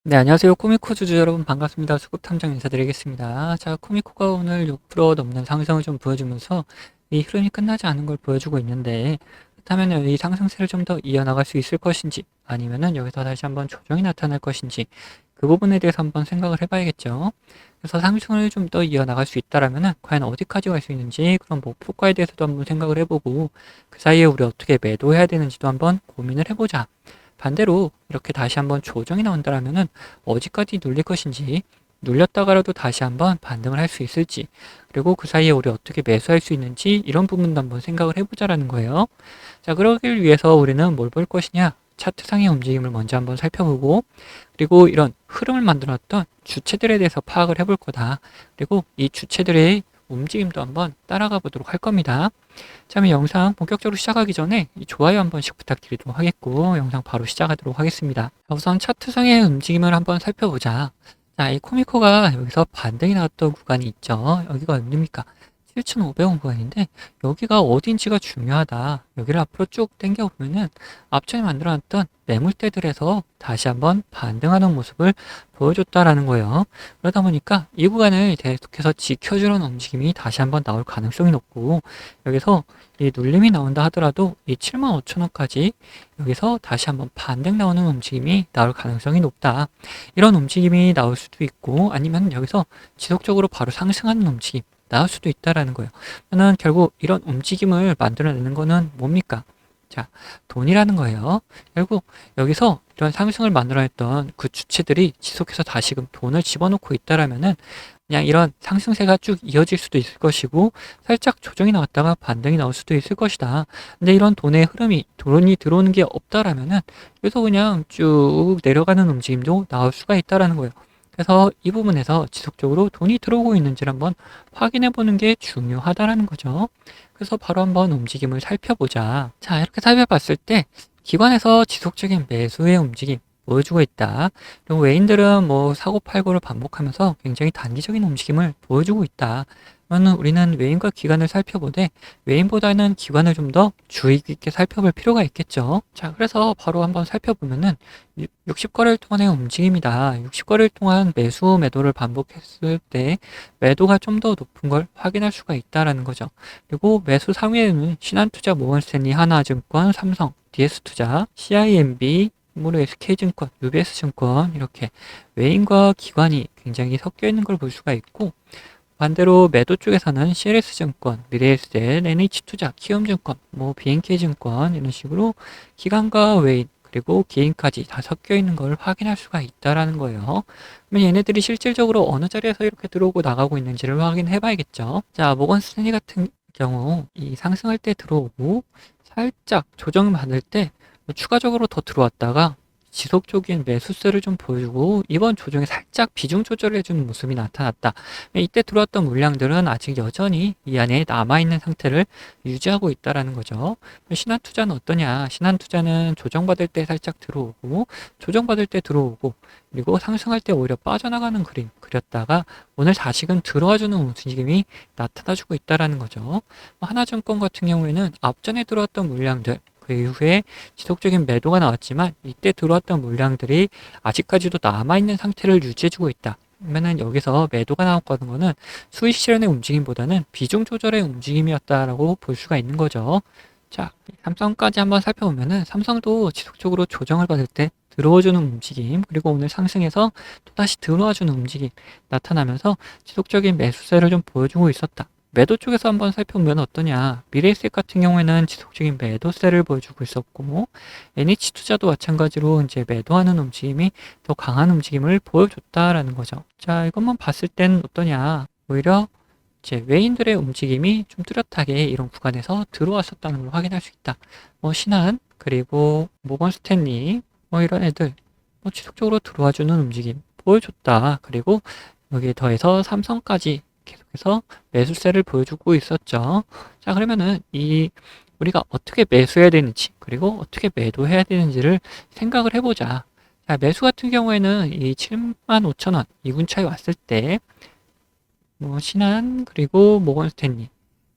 네, 안녕하세요. 코미코 주주 여러분 반갑습니다. 수급 탐정 인사드리겠습니다. 자, 코미코가 오늘 6% 넘는 상승을 좀 보여주면서 이 흐름이 끝나지 않은 걸 보여주고 있는데, 그렇다면 이 상승세를 좀 더 이어나갈 수 있을 것인지, 아니면은 여기서 다시 한번 조정이 나타날 것인지, 그 부분에 대해서 한번 생각을 해봐야겠죠. 그래서 상승을 좀 더 이어나갈 수 있다라면은 과연 어디까지 갈 수 있는지 그런 목표가에 대해서도 한번 생각을 해보고, 그 사이에 우리 어떻게 매도해야 되는지도 한번 고민을 해보자. 반대로 이렇게 다시 한번 조정이 나온다면은 어디까지 눌릴 것인지, 눌렸다가라도 다시 한번 반등을 할 수 있을지, 그리고 그 사이에 우리 어떻게 매수할 수 있는지 이런 부분도 한번 생각을 해보자라는 거예요. 자, 그러길 위해서 우리는 뭘 볼 것이냐? 차트상의 움직임을 먼저 한번 살펴보고, 그리고 이런 흐름을 만들었던 주체들에 대해서 파악을 해볼 거다. 그리고 이 주체들의 움직임도 한번 따라가 보도록 할 겁니다. 자, 그럼 영상 본격적으로 시작하기 전에 이 좋아요 한 번씩 부탁드리도록 하겠고, 영상 바로 시작하도록 하겠습니다. 자, 우선 차트상의 움직임을 한번 살펴보자. 자, 이 코미코가 여기서 반등이 나왔던 구간이 있죠. 여기가 어딥니까? 7,500원 구간인데, 여기가 어딘지가 중요하다. 여기를 앞으로 쭉 당겨보면은 앞전에 만들어놨던 매물대들에서 다시 한번 반등하는 모습을 보여줬다라는 거예요. 그러다 보니까 이 구간을 계속해서 지켜주는 움직임이 다시 한번 나올 가능성이 높고, 여기서 이 눌림이 나온다 하더라도 이 75,000원까지 여기서 다시 한번 반등 나오는 움직임이 나올 가능성이 높다. 이런 움직임이 나올 수도 있고, 아니면 여기서 지속적으로 바로 상승하는 움직임 나올 수도 있다라는 거예요. 그러면 결국 이런 움직임을 만들어내는 거는 뭡니까? 자, 돈이라는 거예요. 결국 여기서 이런 상승을 만들어냈던 그 주체들이 지속해서 다시금 돈을 집어넣고 있다라면은 그냥 이런 상승세가 쭉 이어질 수도 있을 것이고, 살짝 조정이 나왔다가 반등이 나올 수도 있을 것이다. 근데 이런 돈의 흐름이, 돈이 들어오는 게 없다라면은 여기서 그냥 쭉 내려가는 움직임도 나올 수가 있다라는 거예요. 그래서 이 부분에서 지속적으로 돈이 들어오고 있는지를 한번 확인해 보는 게 중요하다라는 거죠. 그래서 바로 한번 움직임을 살펴보자. 자, 이렇게 살펴봤을 때 기관에서 지속적인 매수의 움직임 보여주고 있다. 그리고 외인들은 뭐 사고 팔고를 반복하면서 굉장히 단기적인 움직임을 보여주고 있다. 그러면 우리는 외인과 기관을 살펴보되 외인보다는 기관을 좀 더 주의 깊게 살펴볼 필요가 있겠죠. 자, 그래서 바로 한번 살펴보면은 60거래일 동안의 움직임이다. 60거래일 동안 매수 매도를 반복했을 때 매도가 좀 더 높은 걸 확인할 수가 있다라는 거죠. 그리고 매수 상위에는 신한투자, 모건스탠리, 하나증권, 삼성, DS투자, CIMB, 모르 SK증권, UBS증권 이렇게 외인과 기관이 굉장히 섞여 있는 걸 볼 수가 있고, 반대로 매도 쪽에서는 CLS증권, 미래에셋, NH투자, 키움증권, 뭐 BNK증권 이런 식으로 기관과 외인 그리고 개인까지 다 섞여 있는 걸 확인할 수가 있다라는 거예요. 그러면 얘네들이 실질적으로 어느 자리에서 이렇게 들어오고 나가고 있는지를 확인해 봐야겠죠. 자, 모건스탠리 같은 경우 이 상승할 때 들어오고 살짝 조정을 받을 때 추가적으로 더 들어왔다가 지속적인 매수세를 좀 보여주고 이번 조정에 살짝 비중 조절을 해주는 모습이 나타났다. 이때 들어왔던 물량들은 아직 여전히 이 안에 남아있는 상태를 유지하고 있다라는 거죠. 신한투자는 어떠냐? 신한투자는 조정받을 때 살짝 들어오고 조정받을 때 들어오고 그리고 상승할 때 오히려 빠져나가는 그림 그렸다가 오늘 다시금 들어와주는 움직임이 나타나주고 있다라는 거죠. 하나증권 같은 경우에는 앞전에 들어왔던 물량들 그 이후에 지속적인 매도가 나왔지만 이때 들어왔던 물량들이 아직까지도 남아있는 상태를 유지해주고 있다. 그러면은 여기서 매도가 나왔다는 거는 수익 실현의 움직임보다는 비중 조절의 움직임이었다라고 볼 수가 있는 거죠. 자, 삼성까지 한번 살펴보면은 삼성도 지속적으로 조정을 받을 때 들어와주는 움직임, 그리고 오늘 상승해서 또다시 들어와주는 움직임 나타나면서 지속적인 매수세를 좀 보여주고 있었다. 매도 쪽에서 한번 살펴보면 어떠냐. 미래에셋 같은 경우에는 지속적인 매도세를 보여주고 있었고, NH투자도 마찬가지로 이제 매도하는 움직임이 더 강한 움직임을 보여줬다라는 거죠. 자, 이것만 봤을 땐 어떠냐. 오히려 이제 외인들의 움직임이 좀 뚜렷하게 이런 구간에서 들어왔었다는 걸 확인할 수 있다. 뭐 신한, 그리고 모건 스탠리, 뭐 이런 애들 뭐 지속적으로 들어와주는 움직임 보여줬다. 그리고 여기에 더해서 삼성까지 계속해서 매수세를 보여주고 있었죠. 자, 그러면은 이 우리가 어떻게 매수해야 되는지 그리고 어떻게 매도해야 되는지를 생각을 해보자. 자, 매수 같은 경우에는 이 75,000원 이군 차이 왔을 때 뭐 신한 그리고 모건스탠리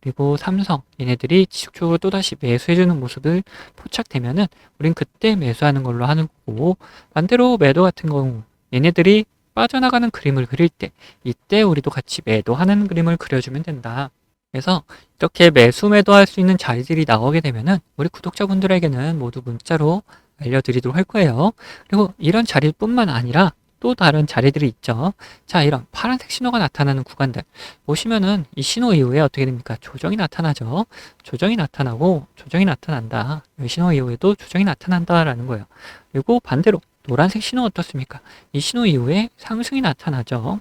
그리고 삼성 얘네들이 지속적으로 또다시 매수해주는 모습을 포착되면은 우린 그때 매수하는 걸로 하는 거고, 반대로 매도 같은 경우 얘네들이 빠져나가는 그림을 그릴 때 이때 우리도 같이 매도하는 그림을 그려주면 된다. 그래서 이렇게 매수 매도할 수 있는 자리들이 나오게 되면은 우리 구독자분들에게는 모두 문자로 알려드리도록 할 거예요. 그리고 이런 자리뿐만 아니라 또 다른 자리들이 있죠. 자, 이런 파란색 신호가 나타나는 구간들 보시면은 이 신호 이후에 어떻게 됩니까? 조정이 나타나죠. 조정이 나타나고 조정이 나타난다. 이 신호 이후에도 조정이 나타난다라는 거예요. 그리고 반대로 노란색 신호 어떻습니까? 이 신호 이후에 상승이 나타나죠.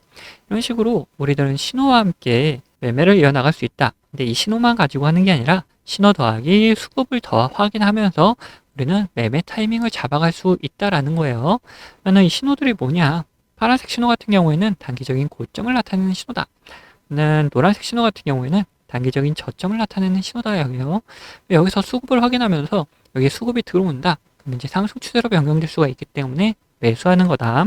이런 식으로 우리들은 신호와 함께 매매를 이어나갈 수 있다. 근데 이 신호만 가지고 하는 게 아니라 신호 더하기 수급을 더 확인하면서 우리는 매매 타이밍을 잡아갈 수 있다라는 거예요. 그러면 이 신호들이 뭐냐? 파란색 신호 같은 경우에는 단기적인 고점을 나타내는 신호다. 노란색 신호 같은 경우에는 단기적인 저점을 나타내는 신호다요. 여기서 수급을 확인하면서 여기 수급이 들어온다. 그럼 이제 상승 추세로 변경될 수가 있기 때문에 매수하는 거다.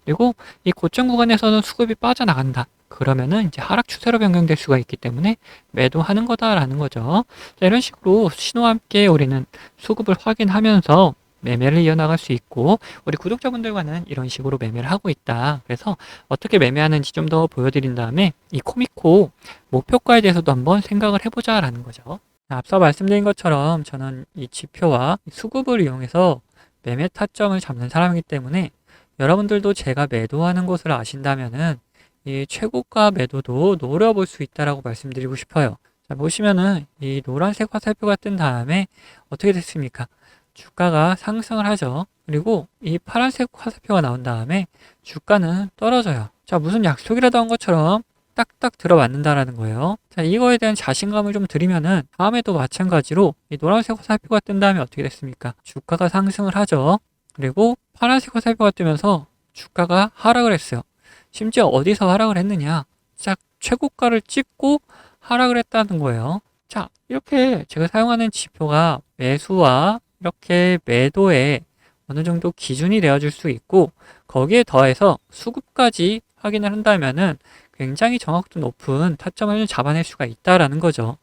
그리고 이 고점 구간에서는 수급이 빠져나간다. 그러면은 이제 하락 추세로 변경될 수가 있기 때문에 매도하는 거다라는 거죠. 자, 이런 식으로 신호와 함께 우리는 수급을 확인하면서 매매를 이어나갈 수 있고 우리 구독자분들과는 이런 식으로 매매를 하고 있다. 그래서 어떻게 매매하는지 좀 더 보여드린 다음에 이 코미코 목표가에 대해서도 한번 생각을 해보자라는 거죠. 앞서 말씀드린 것처럼 저는 이 지표와 수급을 이용해서 매매 타점을 잡는 사람이기 때문에 여러분들도 제가 매도하는 것을 아신다면은 이 최고가 매도도 노려볼 수 있다라고 말씀드리고 싶어요. 자, 보시면은 이 노란색 화살표가 뜬 다음에 어떻게 됐습니까? 주가가 상승을 하죠. 그리고 이 파란색 화살표가 나온 다음에 주가는 떨어져요. 자, 무슨 약속이라도 한 것처럼 딱딱 들어맞는다라는 거예요. 자, 이거에 대한 자신감을 좀 드리면은 다음에도 마찬가지로 이 노란색 화살표가 뜬 다음에 어떻게 됐습니까? 주가가 상승을 하죠. 그리고 파란색 화살표가 뜨면서 주가가 하락을 했어요. 심지어 어디서 하락을 했느냐? 딱 최고가를 찍고 하락을 했다는 거예요. 자, 이렇게 제가 사용하는 지표가 매수와 이렇게 매도에 어느 정도 기준이 되어줄 수 있고 거기에 더해서 수급까지 확인을 한다면은 굉장히 정확도 높은 타점을 잡아낼 수가 있다라는 거죠.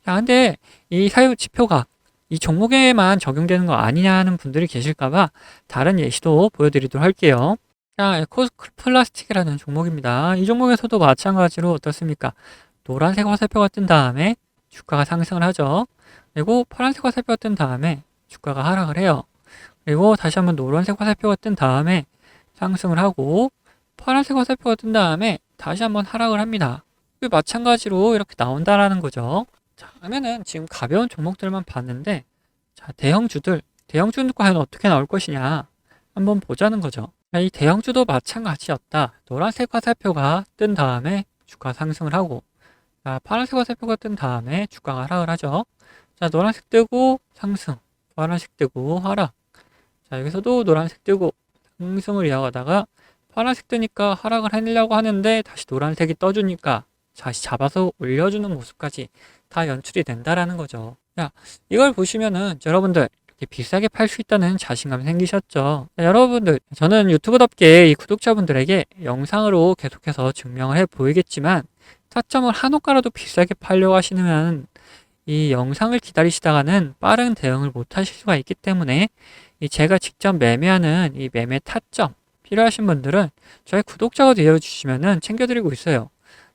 자, 근데 이 사유 지표가 이 종목에만 적용되는 거 아니냐 하는 분들이 계실까봐 다른 예시도 보여드리도록 할게요. 자, 에코플라스틱이라는 종목입니다. 이 종목에서도 마찬가지로 어떻습니까? 노란색 화살표가 뜬 다음에 주가가 상승을 하죠. 그리고 파란색 화살표가 뜬 다음에 주가가 하락을 해요. 그리고 다시 한번 노란색 화살표가 뜬 다음에 상승을 하고 파란색 화살표가 뜬 다음에 다시 한번 하락을 합니다. 마찬가지로 이렇게 나온다라는 거죠. 자, 그러면은 지금 가벼운 종목들만 봤는데 자, 대형주는 과연 어떻게 나올 것이냐 한번 보자는 거죠. 자, 이 대형주도 마찬가지였다. 노란색 화살표가 뜬 다음에 주가 상승을 하고 자, 파란색 화살표가 뜬 다음에 주가가 하락을 하죠. 자, 노란색 뜨고 상승, 파란색 뜨고 하락. 자, 여기서도 노란색 뜨고 상승을 이어가다가 파란색 뜨니까 하락을 하려고 하는데 다시 노란색이 떠주니까 다시 잡아서 올려주는 모습까지 다 연출이 된다라는 거죠. 자, 이걸 보시면은 여러분들 이렇게 비싸게 팔 수 있다는 자신감이 생기셨죠. 자, 여러분들, 저는 유튜브답게 이 구독자분들에게 영상으로 계속해서 증명을 해 보이겠지만 타점을 한호가라도 비싸게 팔려고 하시면 이 영상을 기다리시다가는 빠른 대응을 못 하실 수가 있기 때문에 이 제가 직접 매매하는 이 매매 타점 필요하신 분들은 저희 구독자가 되어주시면은 챙겨드리고 있어요.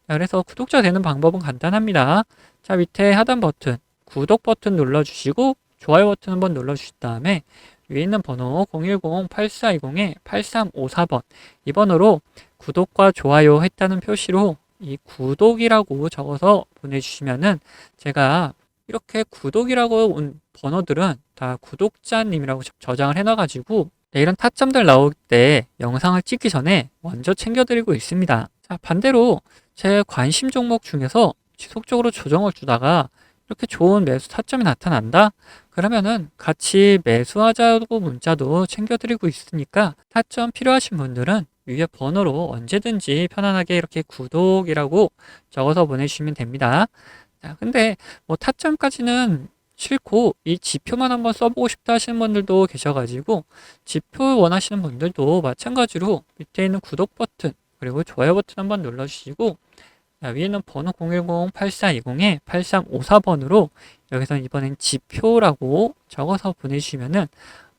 자, 그래서 구독자 되는 방법은 간단합니다. 자, 밑에 하단 버튼, 구독 버튼 눌러주시고 좋아요 버튼 한번 눌러주신 다음에 위에 있는 번호 010-8420-8354번 이 번호로 구독과 좋아요 했다는 표시로 이 구독이라고 적어서 보내주시면은 제가 이렇게 구독이라고 온 번호들은 다 구독자님이라고 저장을 해놔가지고 이런 타점들 나올 때 영상을 찍기 전에 먼저 챙겨드리고 있습니다. 자, 반대로 제 관심 종목 중에서 지속적으로 조정을 주다가 이렇게 좋은 매수 타점이 나타난다? 그러면은 같이 매수하자고 문자도 챙겨드리고 있으니까 타점 필요하신 분들은 위에 번호로 언제든지 편안하게 이렇게 구독이라고 적어서 보내주시면 됩니다. 자, 근데 뭐 타점까지는 싫고 이 지표만 한번 써보고 싶다 하시는 분들도 계셔가지고 지표 원하시는 분들도 마찬가지로 밑에 있는 구독 버튼 그리고 좋아요 버튼 한번 눌러주시고 위에 있는 번호 010-8420-8354번으로 여기서 이번엔 지표라고 적어서 보내주시면은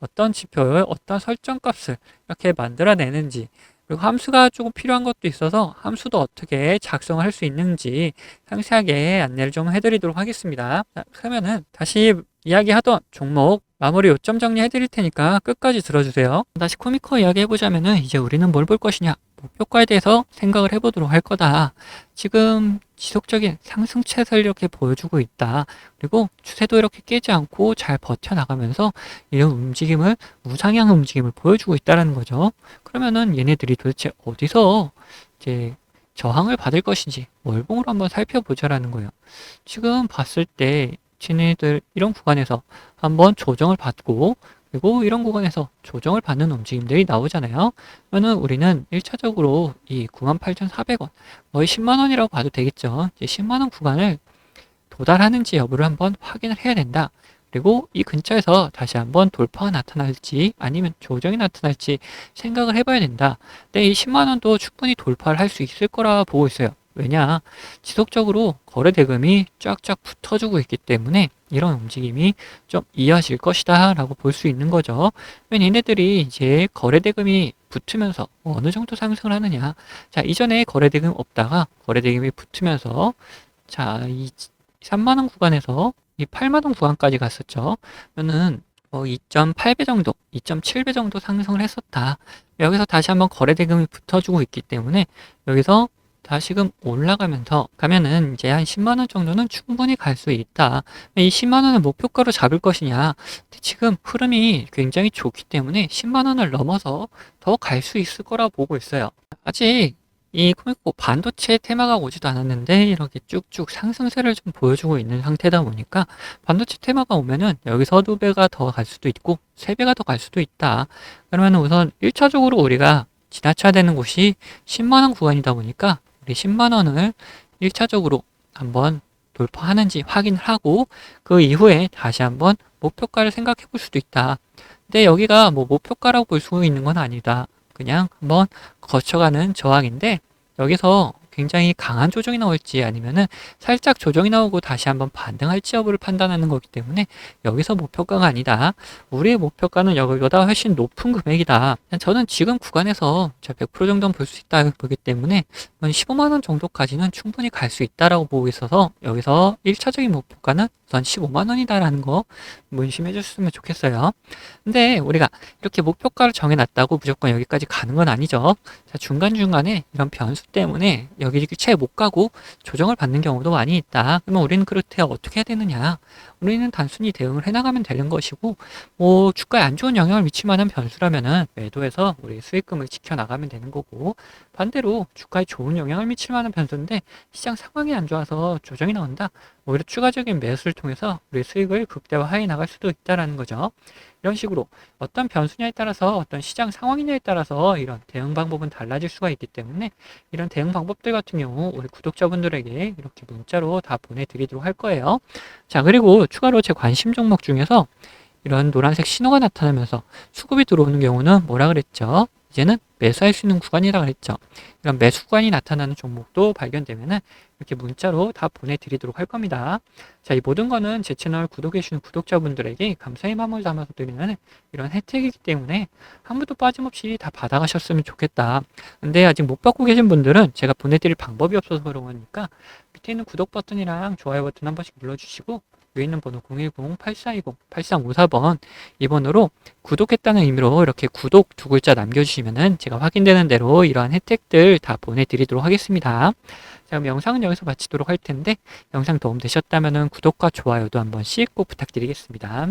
어떤 지표를 어떤 설정값을 이렇게 만들어내는지, 그리고 함수가 조금 필요한 것도 있어서 함수도 어떻게 작성을 할 수 있는지 상세하게 안내를 좀 해드리도록 하겠습니다. 자, 그러면은 다시 이야기하던 종목 마무리 요점 정리해 드릴 테니까 끝까지 들어주세요. 다시 코미코 이야기 해보자면은 이제 우리는 뭘 볼 것이냐, 목표가에 대해서 생각을 해보도록 할 거다. 지금 지속적인 상승세를 이렇게 보여주고 있다. 그리고 추세도 이렇게 깨지 않고 잘 버텨나가면서 이런 움직임을, 우상향 움직임을 보여주고 있다는 거죠. 그러면은 얘네들이 도대체 어디서 이제 저항을 받을 것인지 월봉으로 한번 살펴보자라는 거예요. 지금 봤을 때 쟤네들 이런 구간에서 한번 조정을 받고, 그리고 이런 구간에서 조정을 받는 움직임들이 나오잖아요. 그러면 우리는 1차적으로 이 98,400원, 거의 10만 원이라고 봐도 되겠죠. 이제 10만 원 구간을 도달하는지 여부를 한번 확인을 해야 된다. 그리고 이 근처에서 다시 한번 돌파가 나타날지 아니면 조정이 나타날지 생각을 해봐야 된다. 근데 이 10만 원도 충분히 돌파를 할 수 있을 거라 보고 있어요. 왜냐? 지속적으로 거래 대금이 쫙쫙 붙어주고 있기 때문에 이런 움직임이 좀 이어질 것이다 라고 볼 수 있는 거죠. 왜냐면 얘네들이 이제 거래 대금이 붙으면서 어느 정도 상승을 하느냐. 자, 이전에 거래 대금 없다가 거래 대금이 붙으면서 자, 이 3만 원 구간에서 이 8만 원 구간까지 갔었죠. 그러면은 뭐 2.8배 정도, 2.7배 정도 상승을 했었다. 여기서 다시 한번 거래 대금이 붙어주고 있기 때문에 여기서 다시금 올라가면서 가면은 이제 한 10만 원 정도는 충분히 갈 수 있다. 이 10만 원을 목표가로 잡을 것이냐? 지금 흐름이 굉장히 좋기 때문에 10만 원을 넘어서 더 갈 수 있을 거라 보고 있어요. 아직 이 코미코 반도체 테마가 오지도 않았는데 이렇게 쭉쭉 상승세를 좀 보여주고 있는 상태다 보니까 반도체 테마가 오면은 여기서 2배가 더 갈 수도 있고 3배가 더 갈 수도 있다. 그러면 우선 1차적으로 우리가 지나쳐야 되는 곳이 10만 원 구간이다 보니까 우리 10만 원을 1차적으로 한번 돌파하는지 확인을 하고 그 이후에 다시 한번 목표가를 생각해 볼 수도 있다. 근데 여기가 뭐 목표가라고 볼 수 있는 건 아니다. 그냥 한번 거쳐가는 저항인데 여기서 굉장히 강한 조정이 나올지 아니면은 살짝 조정이 나오고 다시 한번 반등할지 여부를 판단하는 거기 때문에 여기서 목표가가 아니다. 우리의 목표가는 여기보다 훨씬 높은 금액이다. 저는 지금 구간에서 100% 정도는 볼 수 있다 보기 때문에 15만 원 정도까지는 충분히 갈 수 있다라고 보고 있어서 여기서 1차적인 목표가는 우선 15만 원이다라는 거 문심해 줬으면 좋겠어요. 근데 우리가 이렇게 목표가를 정해놨다고 무조건 여기까지 가는 건 아니죠. 자, 중간중간에 이런 변수 때문에 여기 채 못 가고 조정을 받는 경우도 많이 있다. 그러면 우리는 그럴 때 어떻게 해야 되느냐? 우리는 단순히 대응을 해나가면 되는 것이고, 뭐 주가에 안 좋은 영향을 미칠 만한 변수라면은 매도해서 우리 수익금을 지켜나가면 되는 거고, 반대로 주가에 좋은 영향을 미칠 만한 변수인데 시장 상황이 안 좋아서 조정이 나온다. 오히려 추가적인 매수를 통해서 우리 수익을 극대화해 나갈 수도 있다라는 거죠. 이런 식으로 어떤 변수냐에 따라서 어떤 시장 상황이냐에 따라서 이런 대응 방법은 달라질 수가 있기 때문에 이런 대응 방법들 같은 경우 우리 구독자분들에게 이렇게 문자로 다 보내드리도록 할 거예요. 자, 그리고 추가로 제 관심 종목 중에서 이런 노란색 신호가 나타나면서 수급이 들어오는 경우는 뭐라 그랬죠? 이제는 매수할 수 있는 구간이라 그랬죠. 이런 매수 구간이 나타나는 종목도 발견되면은 이렇게 문자로 다 보내드리도록 할 겁니다. 자, 이 모든 거는 제 채널 구독해 주시는 구독자분들에게 감사의 마음을 담아서 드리는 이런 혜택이기 때문에 한 분도 빠짐없이 다 받아가셨으면 좋겠다. 근데 아직 못 받고 계신 분들은 제가 보내드릴 방법이 없어서 그런 거니까 밑에 있는 구독 버튼이랑 좋아요 버튼 한 번씩 눌러주시고 위에 있는 번호 010-8420-8354번 이 번호로 구독했다는 의미로 이렇게 구독 두 글자 남겨주시면은 제가 확인되는 대로 이러한 혜택들 다 보내드리도록 하겠습니다. 자, 그럼 영상은 여기서 마치도록 할 텐데 영상 도움 되셨다면은 구독과 좋아요도 한 번씩 꼭 부탁드리겠습니다.